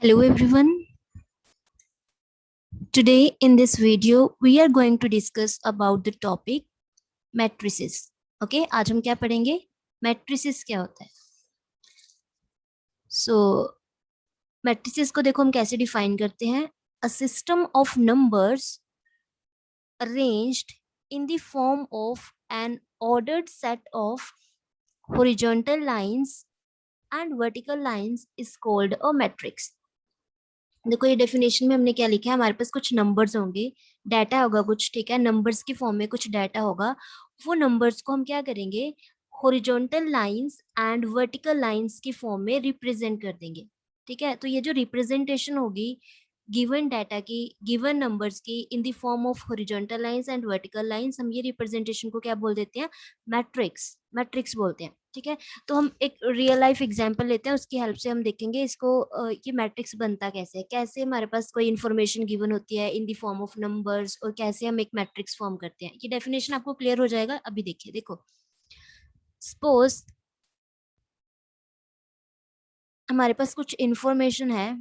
Hello everyone. Today in this video we are going to discuss about the topic matrices. Okay, आज हम क्या पढ़ेंगे? Matrices क्या होता है? So matrices को देखो हम कैसे डिफाइन करते हैं? A system of numbers arranged in the form of an ordered set of horizontal lines and vertical lines is called a matrix. देखो ये डेफिनेशन में हमने क्या लिखा है, हमारे पास कुछ नंबर्स होंगे, डाटा होगा कुछ, ठीक है, नंबर्स की फॉर्म में कुछ डाटा होगा, वो नंबर्स को हम क्या करेंगे, horizontal lines and vertical lines की फॉर्म में रिप्रेजेंट कर देंगे। ठीक है, तो ये जो रिप्रेजेंटेशन होगी गिवन डाटा की, गिवन नंबर्स की in the form of horizontal lines and vertical lines, हम ये रिप्रेजेंटेशन को क्या बोल देते हैं, मैट्रिक्स, मैट्रिक्स बोलते हैं। ठीक है, तो हम एक रियल लाइफ एग्जांपल लेते हैं, उसकी हेल्प से हम देखेंगे इसको ये मैट्रिक्स बनता कैसे है, कैसे हमारे पास कोई इन्फॉर्मेशन गिवन होती है in the form of numbers और कैसे हम एक मैट्रिक्स फॉर्म करते हैं। ये डेफिनेशन आपको क्लियर हो जाएगा। अभी देखिए, देखो सपोज हमारे पास कुछ इन्फॉर्मेशन है,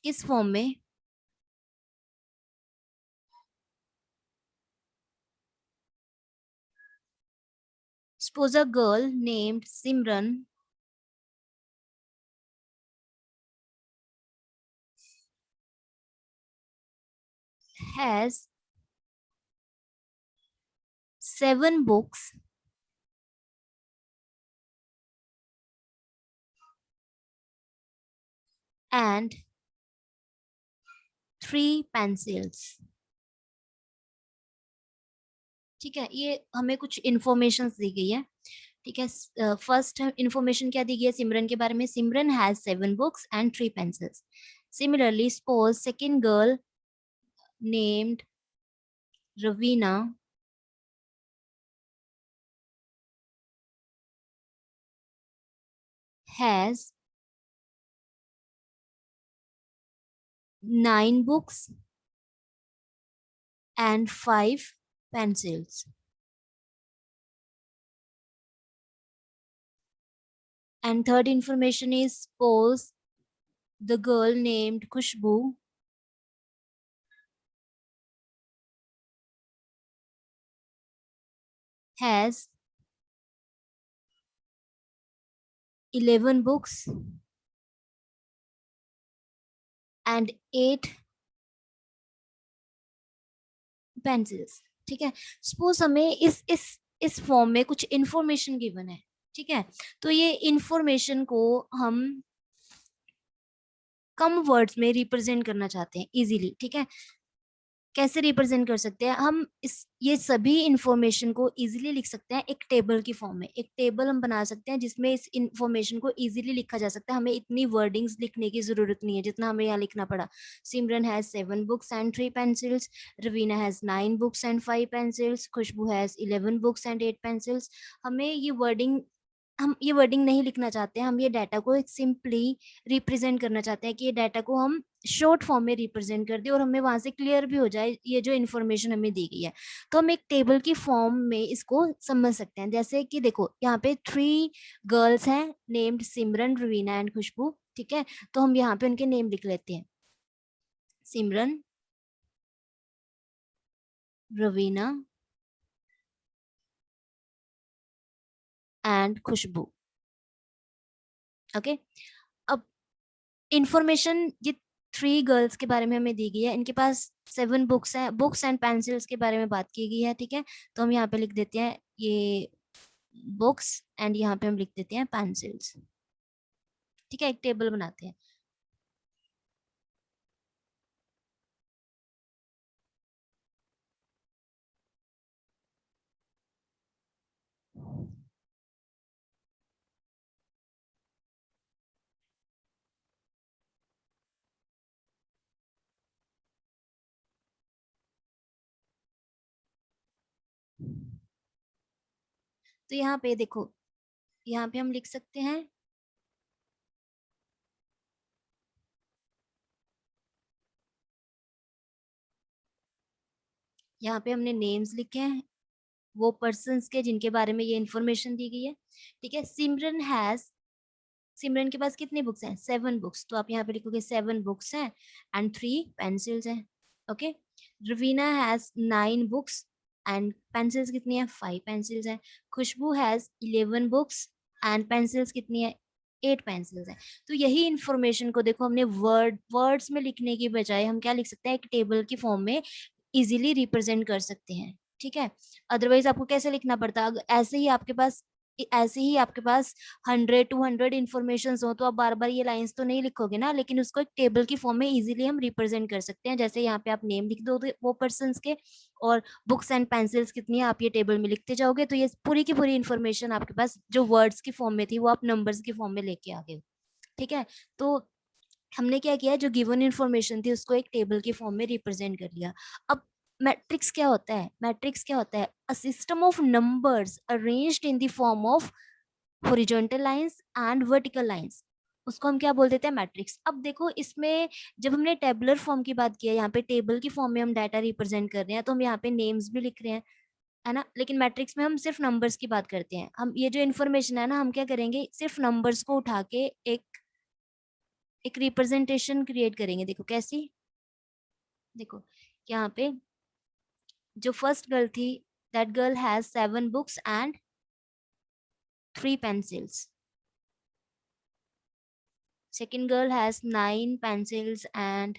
किस फॉर्म में, suppose a girl named Simran has 7 books and 3 pencils। ठीक है, ये हमें कुछ इन्फॉर्मेशन दी गई है। ठीक है, फर्स्ट इन्फॉर्मेशन क्या दी गई है सिमरन के बारे में, Simran has 7 books and 3 pencils. Similarly suppose second girl named Raveena has 9 books and 5 pencils। And third information is suppose the girl named Khushbu has 11 books and 8 pencils. ठीक है, सपोज हमें इस फॉर्म में कुछ इंफॉर्मेशन गिवन है। ठीक है, तो ये इंफॉर्मेशन को हम कम वर्ड्स में रिप्रेजेंट करना चाहते हैं इजीली। ठीक है, कैसे रिप्रेजेंट कर सकते हैं हम इस, ये सभी इंफॉर्मेशन को इजीली लिख सकते हैं एक टेबल की फॉर्म में। एक टेबल हम बना सकते हैं जिसमें इस इंफॉर्मेशन को इजीली लिखा जा सकता है, हमें इतनी वर्डिंग्स लिखने की जरूरत नहीं है जितना हमें यहाँ लिखना पड़ा। Simran has 7 books and 3 pencils, Raveena has 9 books and 5 pencils, Khushboo has 11 books and 8 pencils. हमें ये वर्डिंग, हम ये वर्डिंग नहीं लिखना चाहते हैं, हम ये डाटा को एक सिंपली रिप्रेजेंट करना चाहते हैं कि ये डाटा को हम शॉर्ट फॉर्म में रिप्रेजेंट कर दे और हमें वहां से क्लियर भी हो जाए ये जो इन्फॉर्मेशन हमें दी गई है। तो हम एक टेबल की फॉर्म में इसको समझ सकते हैं, जैसे कि देखो यहाँ पे 3 गर्ल्स हैं नेम्ड सिमरन रवीना एंड खुशबू। ठीक है, तो हम यहाँ पे उनके नेम लिख लेते हैं, सिमरन, रवीना एंड खुशबू। ओके, अब इंफॉर्मेशन ये 3 गर्ल्स के बारे में हमें दी गई है, इनके पास 7 बुक्स हैं, बुक्स एंड पेंसिल्स के बारे में बात की गई है। ठीक है, तो हम यहाँ पे लिख देते हैं ये बुक्स एंड यहाँ पे हम लिख देते हैं पेंसिल्स। ठीक है, एक टेबल बनाते हैं। तो यहाँ पे देखो, यहाँ पे हम लिख सकते हैं यहाँ पे हमने नेम्स लिखे हैं वो पर्सन्स के जिनके बारे में ये इंफॉर्मेशन दी गई है। ठीक है, सिमरन हैज सिमरन के पास कितनी बुक्स हैं? 7 बुक्स, तो आप यहाँ पे लिखोगे 7 बुक्स हैं एंड 3 पेंसिल्स हैं. Okay. Raveena has 9 books and pencils कितनी है? 5 पेंसिल्स हैं. खुशबू हैज 11 बुक्स एंड पेंसिल्स कितनी है? 8 पेंसिल्स हैं. तो यही इंफॉर्मेशन को देखो हमने वर्ड्स में लिखने की बजाय हम क्या लिख सकते हैं? एक टेबल की फॉर्म में इजीली रिप्रेजेंट कर सकते हैं. ठीक है. अदरवाइज आपको कैसे लिखना पड़ता? ऐसे ही आपके पास 100-200 इन्फॉर्मेशन हो तो आप बार बार ये लाइंस तो नहीं लिखोगे ना, लेकिन उसको एक टेबल की फॉर्म में इजीली हम रिप्रेजेंट कर सकते हैं. जैसे यहाँ पे आप नेम लिख दो वो पर्सन के, और बुक्स एंड पेंसिल्स कितनी है आप ये टेबल में लिखते जाओगे, तो ये पूरी की पूरी इन्फॉर्मेशन आपके पास जो वर्ड्स की फॉर्म में थी वो आप नंबर्स की फॉर्म में लेके आ गए. ठीक है. तो हमने क्या किया, जो गिवन इन्फॉर्मेशन थी उसको एक टेबल की फॉर्म में रिप्रेजेंट कर लिया. अब मैट्रिक्स क्या होता है? मैट्रिक्स क्या होता है? A system of numbers arranged in the form of horizontal lines and vertical lines. उसको हम क्या बोल देते हैं? मैट्रिक्स. अब देखो इसमें जब हमने टेबुलर फॉर्म की बात की है, यहाँ पे टेबल की फॉर्म में हम डाटा रिप्रेजेंट कर रहे हैं, तो हम यहाँ पे नेम्स भी लिख रहे हैं, है ना. लेकिन मैट्रिक्स में हम सिर्फ नंबर्स की बात करते हैं. हम ये जो इन्फॉर्मेशन है ना, हम क्या करेंगे, सिर्फ नंबर्स को उठा के एक रिप्रेजेंटेशन क्रिएट करेंगे. देखो कैसी? देखो यहाँ पे जो फर्स्ट गर्ल थी, that girl has 7 books and 3 pencils. Second girl has 9 pencils and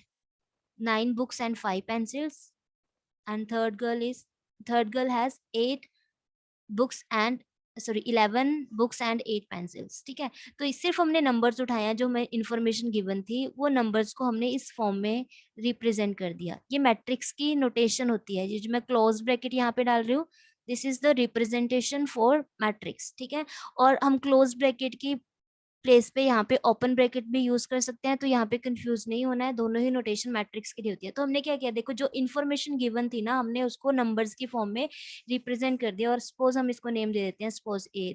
9 books and 5 pencils. And third girl has 8 books and 11 books and 8 pencils. ठीक है. तो इस सिर्फ हमने नंबर्स उठाए हैं, जो मैं इंफॉर्मेशन गिवन थी वो नंबर्स को हमने इस फॉर्म में रिप्रेजेंट कर दिया. ये मैट्रिक्स की नोटेशन होती है. ये जो मैं क्लोज ब्रैकेट यहाँ पे डाल रही हूँ, this is the representation for matrix. ठीक है. और हम क्लोज ब्रैकेट की प्लेस पे यहाँ पे ओपन ब्रैकेट भी यूज कर सकते हैं, तो यहाँ पे कंफ्यूज नहीं होना है. दोनों ही नोटेशन मैट्रिक्स के लिए होती है. तो हमने क्या किया, देखो जो इन्फॉर्मेशन गिवन थी ना, हमने उसको नंबर्स की फॉर्म में रिप्रेजेंट कर दिया. और सपोज हम इसको नेम दे देते हैं, suppose A.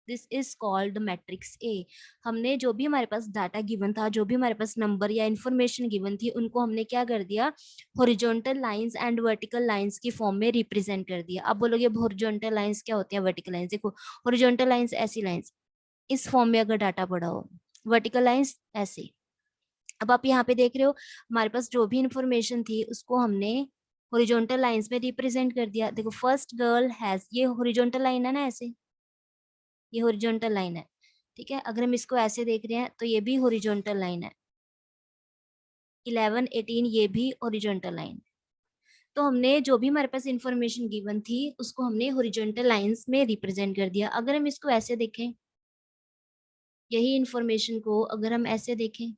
This is called matrix A. हमने जो भी हमारे पास डाटा गिवन था, जो भी हमारे पास नंबर या इन्फॉर्मेशन गिवन थी, उनको हमने क्या कर दिया, horizontal lines and vertical lines की फॉर्म में रिप्रेजेंट कर दिया. अब बोलोगे हॉरिजॉन्टल लाइंस क्या होती है, वर्टिकल लाइंस? देखो हॉरिजॉन्टल लाइंस ऐसी लाइंस इस फॉर्म में अगर डाटा पड़ा हो, वर्टिकल लाइंस ऐसे. अब आप यहाँ पे देख रहे हो, हमारे पास जो भी इंफॉर्मेशन थी उसको हमने हॉरिजॉन्टल लाइंस में रिप्रेजेंट कर दिया. देखो फर्स्ट गर्ल हैज, ये हॉरिजॉन्टल लाइन है ना, ऐसे ये हॉरिजॉन्टल लाइन है. ठीक है. अगर हम इसको ऐसे देख रहे हैं तो ये भी हॉरिजॉन्टल लाइन है. 11 18 ये भी हॉरिजॉन्टल लाइन. तो हमने जो भी हमारे पास इंफॉर्मेशन गिवन थी उसको हमने हॉरिजॉन्टल लाइंस में रिप्रेजेंट कर दिया. अगर हम इसको ऐसे देखें, यही इंफॉर्मेशन को अगर हम ऐसे देखें,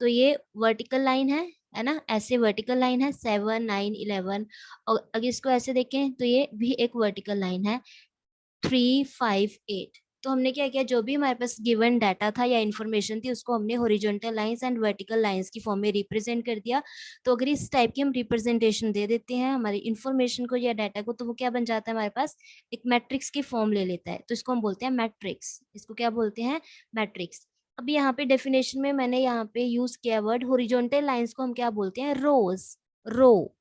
तो ये वर्टिकल लाइन है ना, ऐसे वर्टिकल लाइन है 7 9 11. और अगर इसको ऐसे देखें तो ये भी एक वर्टिकल लाइन है 3 5 8. तो हमने क्या किया, जो भी हमारे पास गिवन डाटा था या इन्फॉर्मेशन थी उसको हमने horizontal lines and vertical lines की फॉर्म में रिप्रेजेंट कर दिया. तो अगर इस टाइप की हम रिप्रेजेंटेशन दे देते हैं हमारी इन्फॉर्मेशन को या डाटा को, तो वो क्या बन जाता है, हमारे पास एक मैट्रिक्स की फॉर्म ले लेता है. तो इसको हम बोलते हैं मैट्रिक्स. इसको क्या बोलते हैं? मैट्रिक्स. अब यहाँ पे डेफिनेशन में मैंने यहाँ पे यूज किया वर्ड हॉरिजॉन्टल लाइंस को हम क्या बोलते हैं? रोज, रो.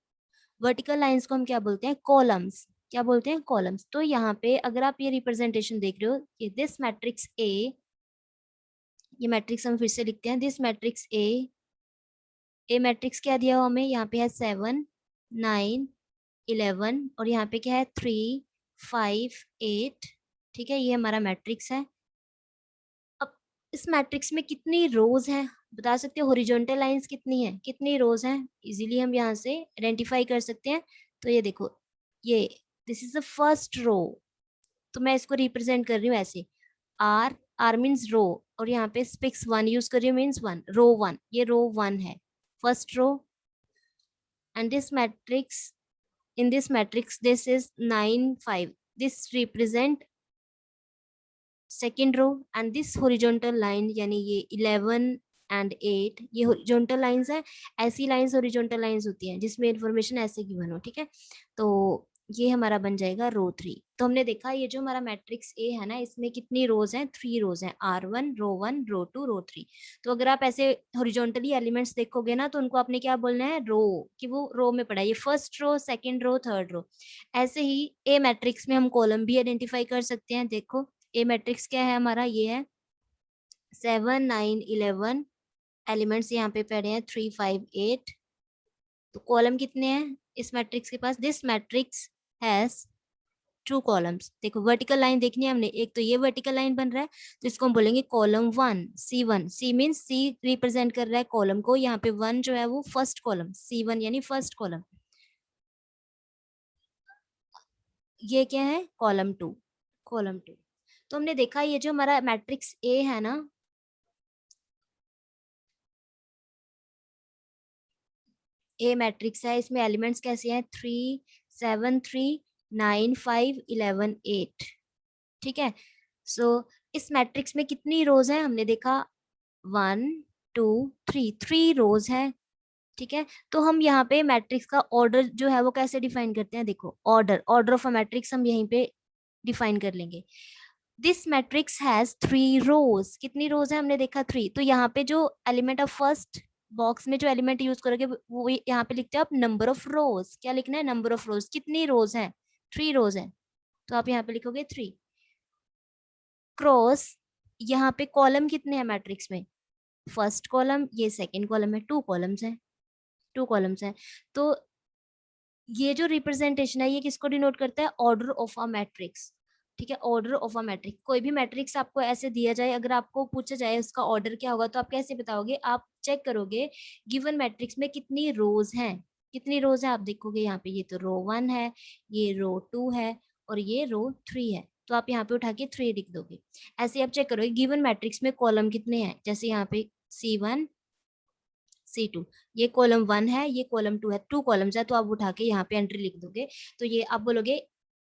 वर्टिकल लाइंस को हम क्या बोलते हैं? कॉलम्स. क्या बोलते हैं? कॉलम्स. तो यहाँ पे अगर आप ये रिप्रेजेंटेशन देख रहे हो, ये दिस मैट्रिक्स ए, ये मैट्रिक्स हम फिर से लिखते हैं, दिस मैट्रिक्स ए मैट्रिक्स क्या दिया हुआ हमें, यहाँ पे है 7 9 11 और यहाँ पे क्या है 3 5 8. ठीक है. ये हमारा मैट्रिक्स है. अब इस मैट्रिक्स में कितनी रोज हैं बता सकते हो? हॉरिजॉन्टल लाइंस कितनी है, कितनी रोज हैं, इजीली हम यहाँ से आइडेंटिफाई कर सकते हैं. तो ये देखो, ये this is the first row. तो मैं इसको रिप्रेजेंट कर रही हूँ ऐसे, आर. आर मीन्स रो, और यहाँ पे स्पिक्स 1 यूज कर रही हूँ, मीन्स 1, रो 1. ये रो 1 है, first row. And this matrix, in this matrix this is 9 5. This represent second row and this horizontal line यानी ये 11 एंड 8 ये हॉरिजॉन्टल लाइंस है. ऐसी लाइंस हॉरिजॉन्टल लाइंस होती हैं जिसमें इंफॉर्मेशन ऐसे गिवन हो. ठीक है. तो ये हमारा बन जाएगा रो 3. तो हमने देखा ये जो हमारा मैट्रिक्स ए है ना, इसमें कितनी रोज हैं? 3 रोज हैं, R1 रो 1 रो 2 रो 3. तो अगर आप ऐसे हॉरिजॉन्टली एलिमेंट्स देखोगे ना, तो उनको आपने क्या बोलना है? रो, कि वो रो में पड़ा है. ये first row, second row, third row. ऐसे ही ए मैट्रिक्स में हम कॉलम भी आइडेंटिफाई कर सकते हैं. देखो ए मैट्रिक्स क्या है हमारा, ये है 7 9 11 एलिमेंट्स यहाँ पे पड़े हैं 3 5 8। तो कॉलम कितने हैं इस मैट्रिक्स के पास, दिस मैट्रिक्स हैज 2 कॉलम्स। देखो वर्टिकल लाइन देखनी है हमने, एक तो ये वर्टिकल लाइन बन रहा है तो इसको हम बोलेंगे कॉलम 1 C1। सी मीन सी रिप्रेजेंट कर रहा है कॉलम को, यहाँ पे 1 जो है वो फर्स्ट कॉलम, C1 यानी फर्स्ट कॉलम। ये क्या है कॉलम 2, कॉलम 2। तो हमने देखा ये जो हमारा मैट्रिक्स ए है ना, ए मैट्रिक्स है, इसमें एलिमेंट्स कैसे हैं 3 7 3 9 5 11 8। ठीक है। सो इस मैट्रिक्स में कितनी रोज है हमने देखा 1 2 3, 3 रोज है। ठीक है। तो हम यहाँ पे मैट्रिक्स का ऑर्डर जो है वो कैसे डिफाइन करते हैं, देखो order, order of a matrix हम यहीं पे डिफाइन कर लेंगे। दिस मैट्रिक्स हैज 3 रोज, कितनी रोज है हमने देखा 3। तो यहाँ पे जो एलिमेंट ऑफ फर्स्ट बॉक्स में जो एलिमेंट यूज करोगे वो यहाँ पे लिखते हो आप नंबर ऑफ रोज, क्या लिखना है नंबर ऑफ रोज, कितनी रोज है 3 रोज है, तो आप यहाँ पे लिखोगे 3 क्रॉस। यहाँ पे कॉलम कितने हैं मैट्रिक्स में, फर्स्ट कॉलम, ये सेकंड कॉलम है, 2 कॉलम्स हैं, 2 कॉलम्स हैं। तो ये जो रिप्रेजेंटेशन है ये किसको डिनोट करता है, ऑर्डर ऑफ अ मैट्रिक्स। ठीक है, ऑर्डर ऑफ अ मैट्रिक्स। कोई भी मैट्रिक्स आपको ऐसे दिया जाए, अगर आपको पूछा जाए उसका ऑर्डर क्या होगा तो आप कैसे बताओगे, आप चेक करोगे गिवन मैट्रिक्स में कितनी रोज हैं, कितनी रोज है आप देखोगे यहाँ पे, ये तो रो 1 है, ये रो 2 है और ये रो 3 है, तो आप यहाँ पे उठा के 3 लिख दोगे। ऐसे आप चेक करोगे गिवन मैट्रिक्स में कॉलम कितने हैं, जैसे यहाँ पे C1 C2, ये कॉलम 1 है, ये कॉलम 2 है, 2 कॉलम्स है, तो आप उठा के यहाँ पे एंट्री लिख दोगे। तो ये आप बोलोगे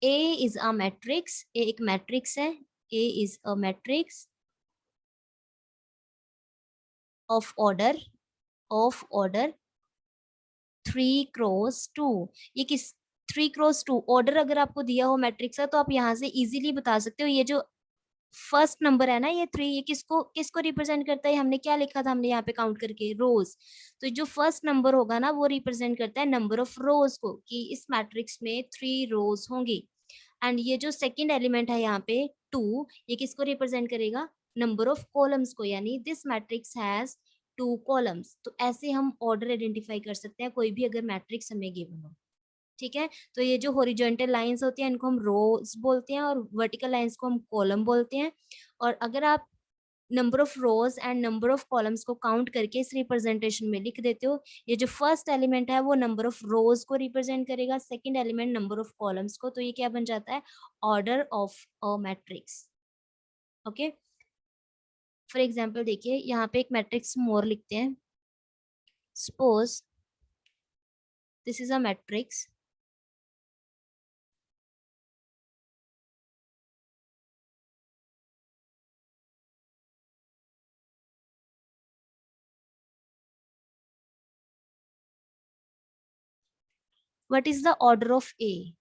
ए इज अ मैट्रिक्स, ए एक मैट्रिक्स है, A is a matrix of order, of order 3 cross 2। ये किस 3 क्रॉस 2 ऑर्डर अगर आपको दिया हो मैट्रिक्स का तो आप यहाँ से इजीली बता सकते हो, ये जो फर्स्ट नंबर है ना ये 3, ये किसको किसको रिप्रेजेंट करता है, हमने क्या लिखा था, हमने यहाँ पे काउंट करके रोज। तो जो फर्स्ट नंबर होगा ना वो रिप्रेजेंट करता है नंबर ऑफ रोज को, कि इस मैट्रिक्स में 3 रोज होंगी। एंड ये जो सेकंड एलिमेंट है यहाँ पे 2, ये किसको रिप्रेजेंट करेगा, नंबर ऑफ कॉलम्स को, यानी दिस मैट्रिक्स हैज 2 कॉलम्स। तो ऐसे हम ऑर्डर आइडेंटिफाई कर सकते हैं कोई भी अगर मैट्रिक्स हमें गिवन हो। ठीक है। तो ये जो हॉरिजॉन्टल लाइंस होती हैं इनको हम रोज बोलते हैं और वर्टिकल लाइंस को हम कॉलम बोलते हैं। और अगर आप number of rose and number of columns को काउंट करके इस रिप्रेजेंटेशन में लिख देते हो, ये जो फर्स्ट एलिमेंट है वो नंबर ऑफ रोज को रिप्रेजेंट करेगा, second element number of columns को, तो ये क्या बन जाता है, order of a matrix. Okay. For example देखिए यहाँ पे एक मैट्रिक्स मोर लिखते हैं, suppose this is a matrix, what is the order of A,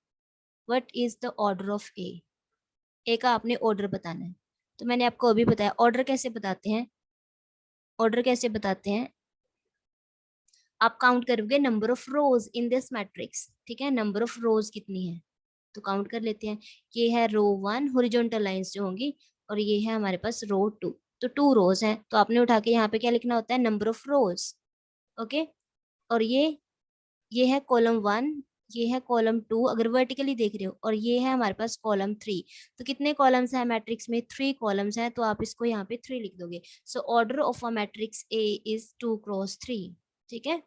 what is the order of A का आपने ऑर्डर बताना है। तो मैंने आपको अभी बताया ऑर्डर कैसे बताते हैं, ऑर्डर कैसे बताते हैं, आप काउंट करोगे number of rose in this matrix. ठीक है, नंबर ऑफ रोज कितनी है तो काउंट कर लेते हैं। ये है रो 1 हॉरिजॉन्टल लाइंस जो होंगी, और ये है हमारे पास रो 2, तो 2 रोज हैं, तो आपने उठा के यहाँ पे क्या लिखना होता है, नंबर ऑफ रोज। ओके। और ये है कॉलम 1, ये है कॉलम 2 अगर वर्टिकली देख रहे हो, और ये है हमारे पास कॉलम 3। तो कितने कॉलम्स हैं मैट्रिक्स में, 3 कॉलम्स हैं, तो आप इसको यहाँ पे 3 लिख दोगे। So order of a matrix A is 2 cross 3। ठीक है।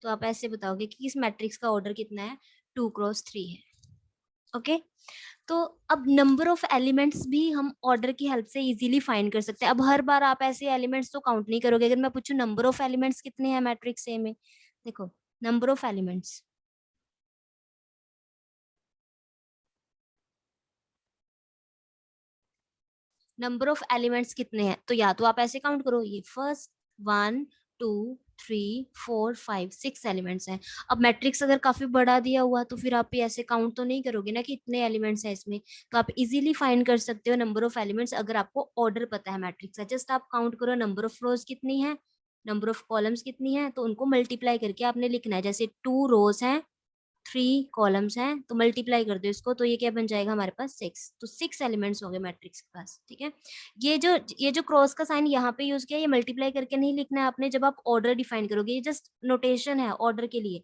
तो आप ऐसे बताओगे कि इस मैट्रिक्स का ऑर्डर कितना है, 2 क्रॉस 3 है। ओके। तो अब नंबर ऑफ एलिमेंट्स भी हम ऑर्डर की हेल्प से इजीली फाइंड कर सकते हैं। अब हर बार आप ऐसे एलिमेंट्स तो काउंट नहीं करोगे, अगर मैं पूछूं नंबर ऑफ एलिमेंट्स कितने हैं मैट्रिक्स ए में, देखो number of elements, number of elements कितने हैं, तो या तो आप ऐसे काउंट करो, ये फर्स्ट 1 2 3 4 5 6 एलिमेंट्स हैं। अब मैट्रिक्स अगर काफी बड़ा दिया हुआ तो फिर आप ये ऐसे काउंट तो नहीं करोगे ना कि इतने एलिमेंट्स हैं इसमें, तो आप इजीली फाइंड कर सकते हो नंबर ऑफ एलिमेंट्स अगर आपको ऑर्डर पता है मैट्रिक्स का। जस्ट आप काउंट करो नंबर ऑफ रोज कितनी है, नंबर ऑफ कॉलम्स कितनी है, तो उनको मल्टीप्लाई करके आपने लिखना है। जैसे 2 रोज हैं, 3 कॉलम्स हैं, तो मल्टीप्लाई कर दो इसको, तो ये क्या बन जाएगा हमारे पास 6। तो 6 एलिमेंट्स होंगे मैट्रिक्स के पास। ठीक है, ये जो क्रॉस का साइन यहाँ पे यूज किया, ये मल्टीप्लाई करके नहीं लिखना है आपने जब आप ऑर्डर डिफाइन करोगे, ये जस्ट नोटेशन है ऑर्डर के लिए।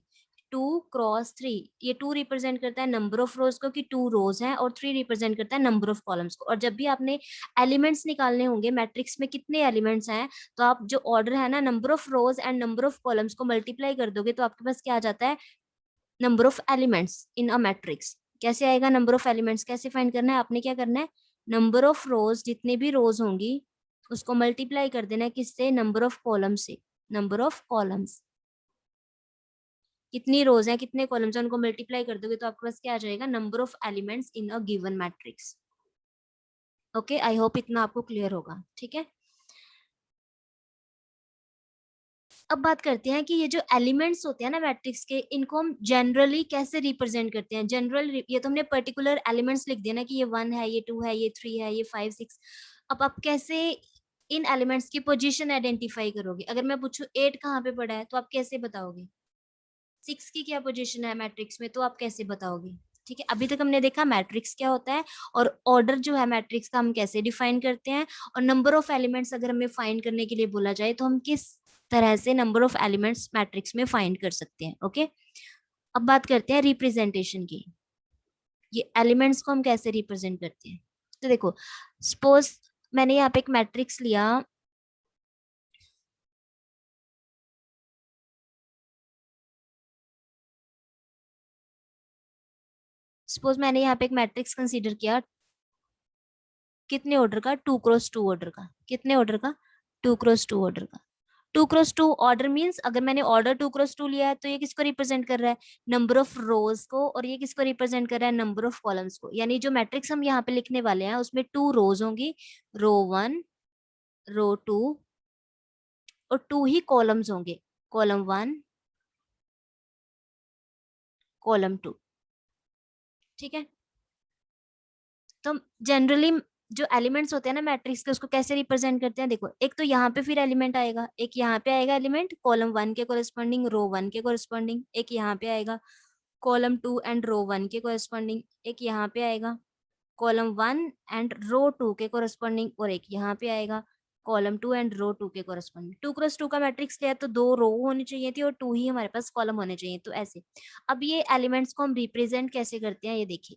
2 × 3, ये 2 रिप्रेजेंट करता है नंबर ऑफ रोज को, कि 2 रोज हैं, और 3 रिप्रेजेंट करता है नंबर ऑफ कॉलम्स को। और जब भी आपने एलिमेंट्स निकालने होंगे मैट्रिक्स में कितने एलिमेंट्स हैं, तो आप जो ऑर्डर है ना, number of rose and number of columns को मल्टीप्लाई कर दोगे, तो आपके पास क्या आ जाता है, number of elements in a matrix. कैसे आएगा नंबर ऑफ एलिमेंट्स, कैसे फाइंड करना है, आपने क्या करना है, नंबर ऑफ रोज, जितने भी रोज होंगी उसको मल्टीप्लाई कर देना है किससे, नंबर ऑफ कॉलम से। नंबर ऑफ कॉलम्स, कितनी रोज हैं कितने कॉलम्स हैं, उनको मल्टीप्लाई कर दोगे तो आपके पास क्या आ जाएगा, number of elements in a given matrix. Okay, I hope इतना आपको क्लियर होगा। ठीक है, अब बात करते हैं कि ये जो एलिमेंट्स होते हैं ना मैट्रिक्स के, इनको हम जनरली कैसे रिप्रेजेंट करते हैं। जनरल, ये तो हमने पर्टिकुलर एलिमेंट्स लिख दिया ना, कि ये 1 है, ये 2 है, ये 3 है, ये 5 6। अब आप कैसे इन एलिमेंट्स की पोजीशन आइडेंटिफाई करोगे। अगर मैं पूछूं 8 कहाँ पे पड़ा है, तो आप कैसे बताओगे। 6 की क्या पोजीशन है मैट्रिक्स में, तो आप कैसे बताओगे। ठीक है, अभी तक हमने देखा मैट्रिक्स क्या होता है, और ऑर्डर जो है मैट्रिक्स का हम कैसे डिफाइन करते हैं, और नंबर ऑफ एलिमेंट्स अगर हमें फाइंड करने के लिए बोला जाए, तो हम किस तरह से नंबर ऑफ एलिमेंट्स मैट्रिक्स में फाइंड कर सकते हैं। ओके, अब बात करते हैं रिप्रेजेंटेशन की। ये एलिमेंट्स को हम कैसे रिप्रेजेंट करते हैं, तो देखो, सपोज मैंने यहाँ पे एक मैट्रिक्स लिया। सपोज मैंने यहाँ पे एक मैट्रिक्स कंसीडर किया, कितने ऑर्डर का, 2 × 2 ऑर्डर का। कितने ऑर्डर का, 2 × 2 ऑर्डर का। 2 × 2 ऑर्डर मीन्स, अगर मैंने ऑर्डर 2 × 2 लिया है, तो ये किसको रिप्रेजेंट कर रहा है, नंबर ऑफ रोज को, और ये किसको रिप्रेजेंट कर रहा है, नंबर ऑफ कॉलम्स को। यानी जो मैट्रिक्स हम यहाँ पे लिखने वाले हैं उसमें 2 रोज होंगी, रो 1, रो 2, और 2 ही कॉलम्स होंगे, कॉलम 1, कॉलम 2। ठीक है, तो जनरली जो एलिमेंट्स होते हैं ना मैट्रिक्स के, उसको कैसे रिप्रेजेंट करते हैं, देखो, एक तो यहाँ पे फिर एलिमेंट आएगा, एक यहाँ पे आएगा एलिमेंट कॉलम 1 के कोरिस्पॉन्डिंग, रो 1 के कोरिस्पॉन्डिंग, एक यहाँ पे आएगा कॉलम 2 एंड रो 1 के कोरिस्पॉन्डिंग, एक यहाँ पे आएगा कॉलम 1 एंड रो 2 के कोरिस्पॉन्डिंग, और एक यहाँ पे आएगा कॉलम 2 एंड रो 2 के कोरिस्पॉन्डिंग। 2 × 2 का मैट्रिक्स लिया तो 2 रो होनी चाहिए थी, और 2 ही हमारे पास कॉलम होने चाहिए, तो ऐसे। अब ये एलिमेंट्स को हम रिप्रेजेंट कैसे करते हैं, ये देखिए।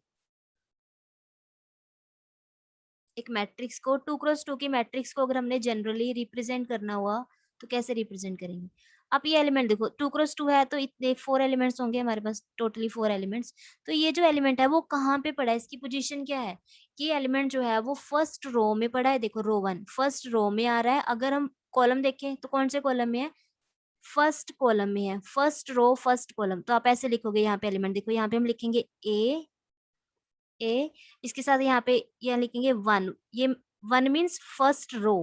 एक मैट्रिक्स को, 2 × 2 की मैट्रिक्स को अगर हमने जनरली रिप्रेजेंट करना हुआ, तो कैसे रिप्रेजेंट करेंगे। अब ये एलिमेंट देखो, 2 × 2 है, तो इतने 4 एलिमेंट्स होंगे हमारे पास, टोटली 4 एलिमेंट्स। तो ये जो एलिमेंट है वो कहाँ पे पड़ा है, इसकी पोजीशन क्या है। ये एलिमेंट जो है वो फर्स्ट रो में पड़ा है। देखो, रो 1 फर्स्ट रो में आ रहा है। अगर हम कॉलम देखें तो कौन से कॉलम में है, फर्स्ट कॉलम में है, फर्स्ट रो फर्स्ट कॉलम। तो आप ऐसे लिखोगे यहाँ पे एलिमेंट, देखो यहाँ पे हम लिखेंगे ए, इसके साथ यहाँ पे ये लिखेंगे 1। ये 1 means first row,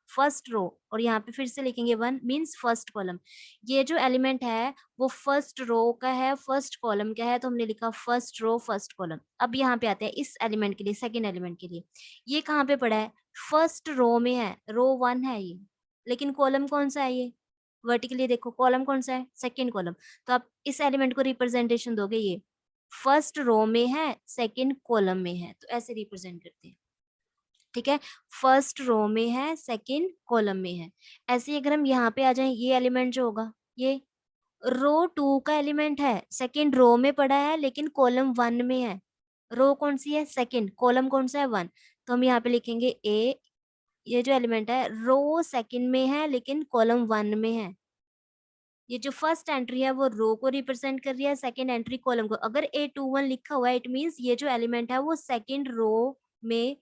first row, और यहाँ पे फिर से लिखेंगे 1 मीन्स फर्स्ट कॉलम। ये जो एलिमेंट है वो फर्स्ट रो का है, फर्स्ट कॉलम का है, तो हमने लिखा फर्स्ट रो फर्स्ट कॉलम। अब यहाँ पे आते हैं इस एलिमेंट के लिए, सेकेंड एलिमेंट के लिए। ये कहाँ पे पड़ा है, फर्स्ट रो में है, रो 1 है ये, लेकिन कॉलम कौन सा है ये, वर्टिकली देखो कॉलम कौन सा है, सेकेंड कॉलम। तो आप इस एलिमेंट को रिप्रेजेंटेशन दोगे, ये फर्स्ट रो में है, सेकंड कॉलम में है, तो ऐसे रिप्रेजेंट करते हैं। ठीक है, फर्स्ट रो में है, सेकंड कॉलम में है। ऐसे ही अगर हम यहाँ पे आ जाएं, ये एलिमेंट जो होगा, ये रो 2 का एलिमेंट है, सेकंड रो में पड़ा है, लेकिन कॉलम 1 में है। रो कौन सी है, सेकंड, कॉलम कौन सा है, 1। तो हम यहाँ पे लिखेंगे ए, ये जो एलिमेंट है रो सेकंड में है, लेकिन कॉलम 1 में है। ये जो फर्स्ट एंट्री है वो रो को रिप्रेजेंट कर रही है, सेकंड एंट्री कॉलम को। अगर A21 लिखा हुआ है, इट मींस ये जो एलिमेंट है वो सेकंड रो में,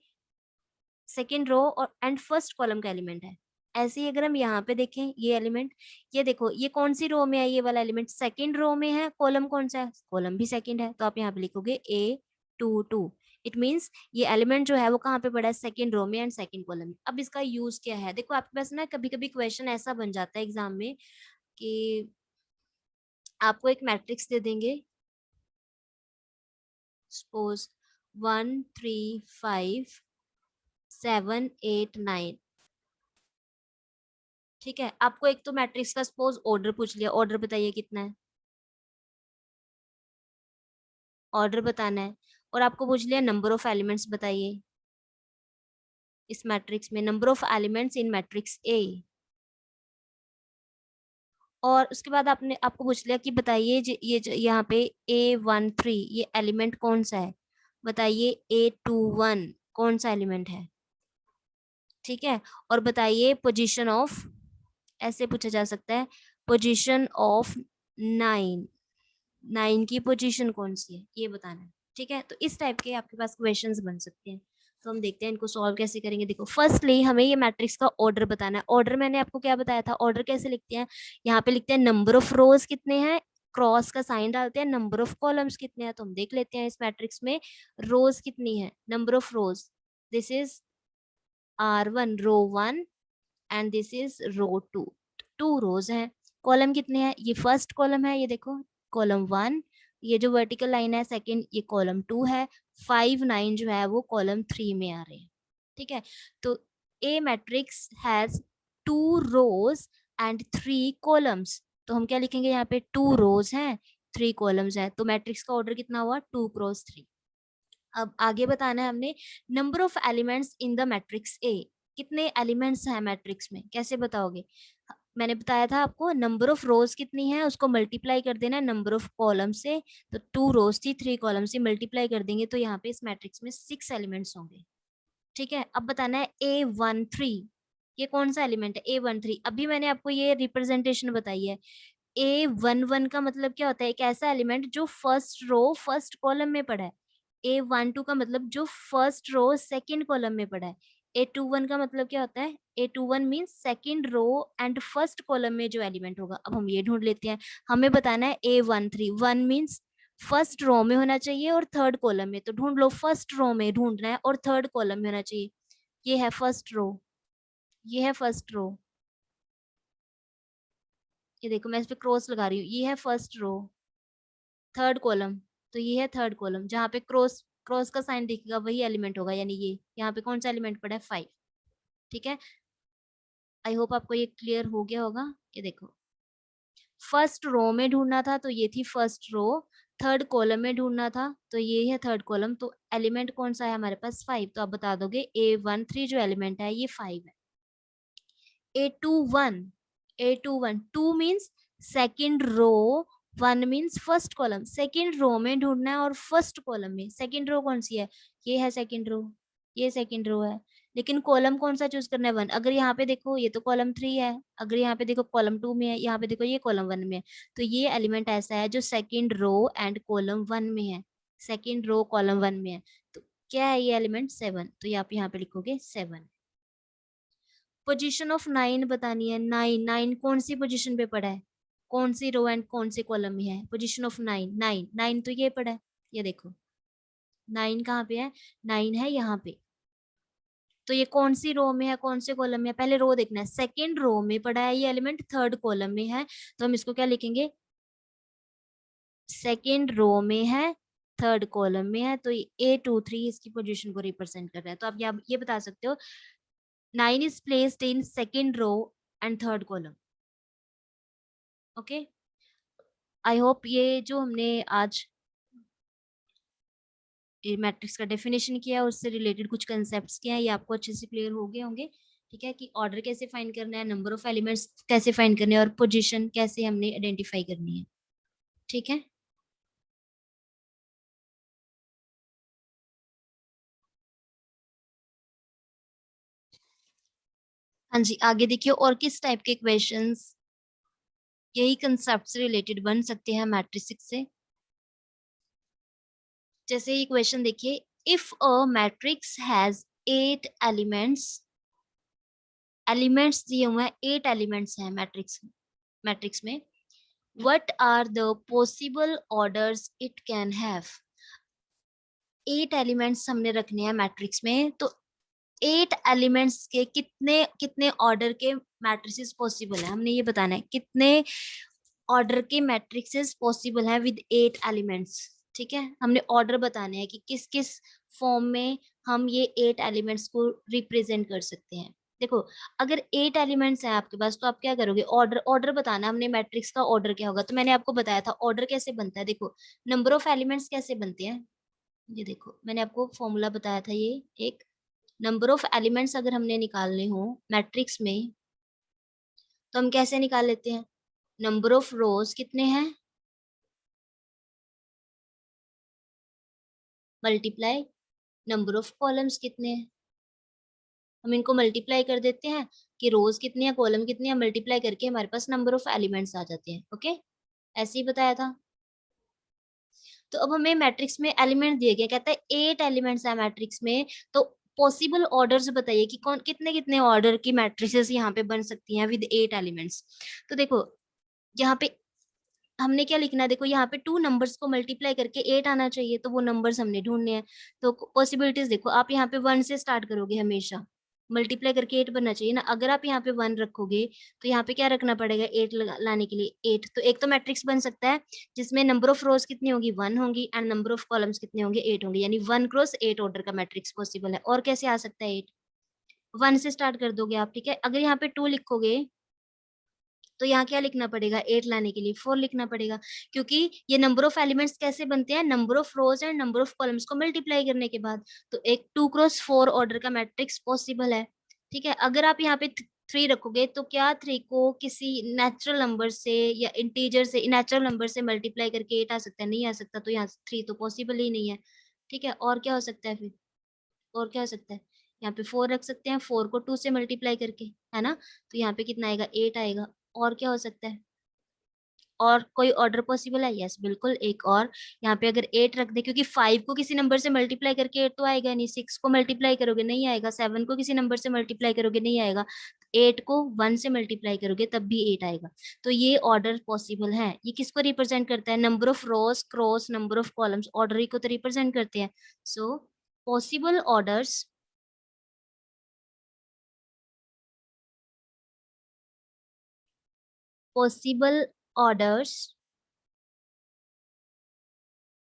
सेकंड रो और एंड फर्स्ट कॉलम का एलिमेंट है। ऐसे ही अगर हम यहाँ पे देखें, ये एलिमेंट, ये देखो ये कौन सी रो में है, ये वाला एलिमेंट सेकंड रो में है, कॉलम कौन सा है, कॉलम भी सेकंड है, तो आप यहाँ पे लिखोगे A22। इट मीन्स ये एलिमेंट जो है वो कहाँ पे पड़ा है, सेकंड रो में एंड सेकंड कॉलम में। अब इसका यूज क्या है, देखो आपके पास ना कभी कभी क्वेश्चन ऐसा बन जाता है एग्जाम में, कि आपको एक मैट्रिक्स दे देंगे, सपोज 1 3 5 7 8 9। ठीक है, आपको एक तो मैट्रिक्स का सपोज ऑर्डर पूछ लिया, ऑर्डर बताइए कितना है, ऑर्डर बताना है। और आपको पूछ लिया नंबर ऑफ एलिमेंट्स बताइए इस मैट्रिक्स में, number of elements in matrix A. और उसके बाद आपने आपको पूछ लिया कि बताइए यहाँ पे A13 ये एलिमेंट कौन सा है, बताइए A21 कौन सा एलिमेंट है। ठीक है, और बताइए पोजीशन ऑफ, ऐसे पूछा जा सकता है, पोजीशन ऑफ 9, 9 की पोजीशन कौन सी है ये बताना है। ठीक है, तो इस टाइप के आपके पास क्वेश्चंस बन सकते हैं। तो हम देखते हैं इनको सॉल्व कैसे करेंगे। देखो फर्स्टली हमें ये मैट्रिक्स का ऑर्डर बताना है। ऑर्डर मैंने आपको क्या बताया था, ऑर्डर कैसे लिखते हैं, यहाँ पे लिखते हैं नंबर ऑफ रोज कितने हैं, क्रॉस का साइन डालते हैं, नंबर ऑफ कॉलम्स कितने हैं। तो हम देख लेते हैं इस मैट्रिक्स में रोज कितनी है, number of rows, this is R1 row 1 and this is row 2, 2 rows हैं। कॉलम कितने हैं, ये फर्स्ट कॉलम है, ये देखो कॉलम 1, ये जो वर्टिकल लाइन है सेकंड, ये कॉलम 2 है, 5 9 जो है वो कॉलम 3 में आ रहे हैं। ठीक है, तो A matrix has 2 rows and 3 columns. तो हम क्या लिखेंगे, यहाँ पे 2 रोज हैं 3 कॉलम्स हैं, तो मैट्रिक्स का ऑर्डर कितना हुआ 2 क्रॉस 3। अब आगे बताना है हमने number of elements in the matrix A, कितने एलिमेंट्स हैं मैट्रिक्स में, कैसे बताओगे। मैंने बताया था आपको नंबर ऑफ रोज कितनी है उसको मल्टीप्लाई कर देना है नंबर ऑफ कॉलम से। तो 2 रोज थी 3 कॉलम से मल्टीप्लाई कर देंगे तो यहाँ पे इस मैट्रिक्स में 6 एलिमेंट्स होंगे। ठीक है, अब बताना है A13 ये कौन सा एलिमेंट है, A13 अभी मैंने आपको ये रिप्रेजेंटेशन बताई है। A11 का मतलब क्या होता है, एक ऐसा एलिमेंट जो फर्स्ट रो फर्स्ट कॉलम में पड़ा है। A12 का मतलब जो फर्स्ट रो सेकंड कॉलम में पड़ा है। A21 का मतलब क्या होता है, A21 means second row and first column में जो एलिमेंट होगा। अब हम ये ढूंढ लेते हैं, हमें बताना है A13, 1 मीन्स फर्स्ट रो में होना चाहिए और थर्ड कॉलम में, तो ढूंढ लो फर्स्ट रो में ढूंढना है और थर्ड कॉलम में होना चाहिए। ये है फर्स्ट रो, ये है फर्स्ट रो, ये देखो मैं इस पे क्रॉस लगा रही हूँ, ये है फर्स्ट रो, थर्ड कॉलम, तो ये है थर्ड कॉलम, जहाँ पे क्रॉस क्रॉस का साइन दिखेगा वही एलिमेंट होगा, यानी ये यहाँ पे कौन सा एलिमेंट पड़ा है 5। ठीक है, आई होप आपको ये क्लियर हो गया होगा। ये देखो फर्स्ट रो में ढूंढना था तो ये थी फर्स्ट रो, थर्ड कॉलम में ढूंढना था तो ये है थर्ड कॉलम, तो एलिमेंट कौन सा है हमारे पास 5, तो आप बता दोगे A13 जो एलिमेंट है ये 5 है। A21, A21 2 means second row, 1 means first column, second row में ढूंढना है और फर्स्ट कॉलम में, सेकेंड रो कौन सी है, ये है सेकेंड रो, ये सेकेंड रो है, लेकिन कॉलम कौन सा चूज करना है 1। अगर यहाँ पे देखो ये तो कॉलम 3 है, अगर यहाँ पे देखो कॉलम 2 में है, यहाँ पे देखो ये कॉलम 1 में है, तो ये एलिमेंट ऐसा है जो सेकेंड रो एंड कॉलम 1 में है, सेकेंड रो कॉलम 1 में है। तो क्या है ये एलिमेंट 7, तो ये आप यहाँ पे लिखोगे 7। पोजीशन ऑफ 9 बतानी है, 9 9 कौन सी पोजीशन पे पड़ा है, कौन सी रो एंड कौन से कॉलम में है, पोजीशन ऑफ 9 9 9 तो ये पड़ा है, ये देखो 9 कहाँ पे है, 9 है यहाँ पे, तो ये कौन सी रो में है कौन से कॉलम में है, पहले रो देखना है, सेकेंड रो में पड़ा है ये एलिमेंट, थर्ड कॉलम में है, तो हम इसको क्या लिखेंगे, सेकेंड रो में है थर्ड कॉलम में है, तो A23 इसकी पोजीशन को रिप्रेजेंट कर रहा है। तो आप ये बता सकते हो 9 is placed in second row and third column. Okay, I hope ये जो हमने आज मैट्रिक्स का डेफिनेशन किया है उससे रिलेटेड कुछ कंसेप्ट्स किया है ये आपको अच्छे से क्लियर हो गए होंगे। ठीक है, कि ऑर्डर कैसे फाइंड करना है, नंबर ऑफ एलिमेंट्स कैसे फाइंड करने हैं और पोजीशन कैसे हमने आइडेंटिफाई करनी है। ठीक है, हाँ जी आगे देखिए और किस टाइप के क्वेश्चंस यही कंसेप्ट से रिलेटेड बन सकते हैं मैट्रिक्स से। जैसे ये क्वेश्चन देखिए, if a matrix has 8 elements, elements दिए हुए हैं 8 एलिमेंट्स हैं मैट्रिक्स मैट्रिक्स में, what are the possible orders it can have। 8 elements हमने रखने हैं मैट्रिक्स में, तो 8 एलिमेंट्स के कितने कितने ऑर्डर के मैट्रिसेस पॉसिबल है, हमने ये बताना है कितने ऑर्डर के मैट्रिसेस पॉसिबल है विद 8 एलिमेंट्स। ठीक है, हमने ऑर्डर बताने हैं कि किस किस फॉर्म में हम ये 8 एलिमेंट्स को रिप्रेजेंट कर सकते हैं। देखो, अगर 8 एलिमेंट्स हैं आपके पास तो आप क्या करोगे, ऑर्डर ऑर्डर बताना, हमने मैट्रिक्स का ऑर्डर क्या होगा, तो मैंने आपको बताया था ऑर्डर कैसे बनता है। देखो, नंबर ऑफ एलिमेंट्स कैसे बनते हैं, ये देखो मैंने आपको फॉर्मूला बताया था, ये एक नंबर ऑफ एलिमेंट्स अगर हमने निकालने हो मैट्रिक्स में तो हम कैसे निकाल लेते हैं, नंबर ऑफ रोज कितने हैं मल्टीप्लाई नंबर ऑफ कॉलम्स कितने हैं, हम इनको मल्टीप्लाई कर देते हैं कि रोज कितनी है कॉलम कितनी है, मल्टीप्लाई करके हमारे पास नंबर ऑफ एलिमेंट्स आ जाते हैं। ओके, ऐसे ही बताया था। तो अब हमें मैट्रिक्स में एलिमेंट दिए गए, कहता है 8 एलिमेंट्स है मैट्रिक्स में, तो पॉसिबल ऑर्डर्स बताइए कि कौन कितने कितने ऑर्डर की मैट्रिसेस यहाँ पे बन सकती हैं विद 8 एलिमेंट्स। तो देखो यहाँ पे हमने क्या लिखना है, देखो यहाँ पे 2 नंबर्स को मल्टीप्लाई करके 8 आना चाहिए, तो वो नंबर्स हमने ढूंढने हैं। तो पॉसिबिलिटीज देखो, आप यहाँ पे 1 से स्टार्ट करोगे, हमेशा मल्टीप्लाई करके 8 बनना चाहिए ना। अगर आप यहाँ पे 1 रखोगे तो यहाँ पे क्या रखना पड़ेगा, 8 लाने के लिए 8। तो एक तो मैट्रिक्स बन सकता है जिसमें नंबर ऑफ रोज कितनी होगी, 1 होंगी, एंड नंबर ऑफ कॉलम्स कितने होंगे, 8 होंगे, यानी 1 क्रॉस 8 ऑर्डर का मैट्रिक्स पॉसिबल है। और कैसे आ सकता है 8, 1 से स्टार्ट कर दोगे आप, ठीक है। अगर यहाँ पे 2 लिखोगे तो यहाँ क्या लिखना पड़ेगा, 8 लाने के लिए 4 लिखना पड़ेगा, क्योंकि ये नंबर ऑफ एलिमेंट्स कैसे बनते हैं, number of rose and number of columns को मल्टीप्लाई करने के बाद। तो एक 2 क्रॉस 4 ऑर्डर का मैट्रिक्स पॉसिबल है, ठीक है। अगर आप यहाँ पे 3 रखोगे तो क्या 3 को किसी नेचुरल नंबर से या इंटीजर से, नेचुरल नंबर से मल्टीप्लाई करके 8 आ सकता है, नहीं आ सकता, तो यहाँ 3 तो पॉसिबल ही नहीं है, ठीक है। और क्या हो सकता है फिर, और क्या हो सकता है, यहाँ पे 4 रख सकते हैं, 4 को 2 से मल्टीप्लाई करके, है ना, तो यहाँ पे कितना आएगा, 8 आएगा। और क्या हो सकता है, और कोई ऑर्डर पॉसिबल है, यस बिल्कुल एक और, यहाँ पे अगर 8 रख दे, क्योंकि 5 को किसी नंबर से मल्टीप्लाई करके 8 तो आएगा नहीं, 6 को मल्टीप्लाई करोगे नहीं आएगा, 7 को किसी नंबर से मल्टीप्लाई करोगे नहीं आएगा, 8 को 1 से मल्टीप्लाई करोगे तब भी 8 आएगा। तो ये ऑर्डर पॉसिबल है। ये किसको रिप्रेजेंट करता है, number of rows cross number of columns, order ही को तो रिप्रेजेंट करते हैं। So possible orders, possible orders